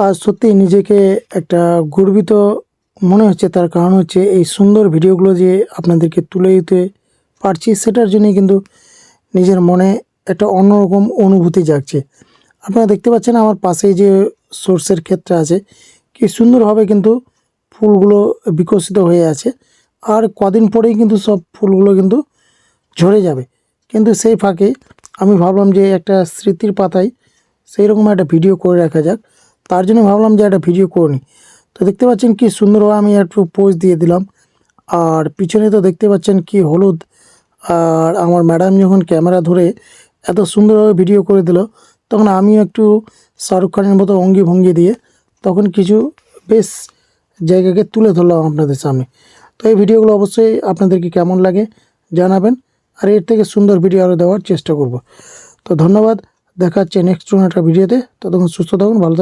আজ সত্যি নিজেকে একটা গর্বিত মনে হচ্ছে। তার কারণ হচ্ছে এই সুন্দর ভিডিওগুলো যে আপনাদেরকে তুলে দিতে পারছি, সেটার জন্যই কিন্তু নিজের মনে একটা অন্যরকম অনুভূতি জাগছে। আপনারা দেখতে পাচ্ছেন আমার পাশেই যে সর্ষের ক্ষেতটা আছে, কি সুন্দরভাবে কিন্তু ফুলগুলো বিকশিত হয়ে আছে। আর কদিন পরেই কিন্তু সব ফুলগুলো কিন্তু ঝরে যাবে। কিন্তু সেই ফাঁকে আমি ভাবলাম যে একটা স্মৃতির পাতায় সেই রকম একটা ভিডিও করে রাখা যাক। তার জন্য ভাবলাম যে একটা ভিডিও করে নিই। তো দেখতে পাচ্ছেন কি সুন্দরভাবে আমি একটু পোজ দিয়ে দিলাম। আর পিছনে তো দেখতে পাচ্ছেন কি হলুদ। আর আমার ম্যাডাম যখন ক্যামেরা ধরে এত সুন্দরভাবে ভিডিও করে দিল, তখন আমিও একটু শাহরুখ খানের মতো অঙ্গি ভঙ্গি দিয়ে তখন কিছু বেশ জায়গাকে তুলে ধরলাম আপনাদের সামনে। তো এই ভিডিওগুলো অবশ্যই আপনাদেরকে কেমন লাগে জানাবেন। আর এর থেকে সুন্দর ভিডিও আরও দেওয়ার চেষ্টা করব। তো ধন্যবাদ, দেখা হচ্ছে নেক্সট কোনো একটা ভিডিওতে। ততক্ষণ সুস্থ থাকুন, ভালো থাকুন।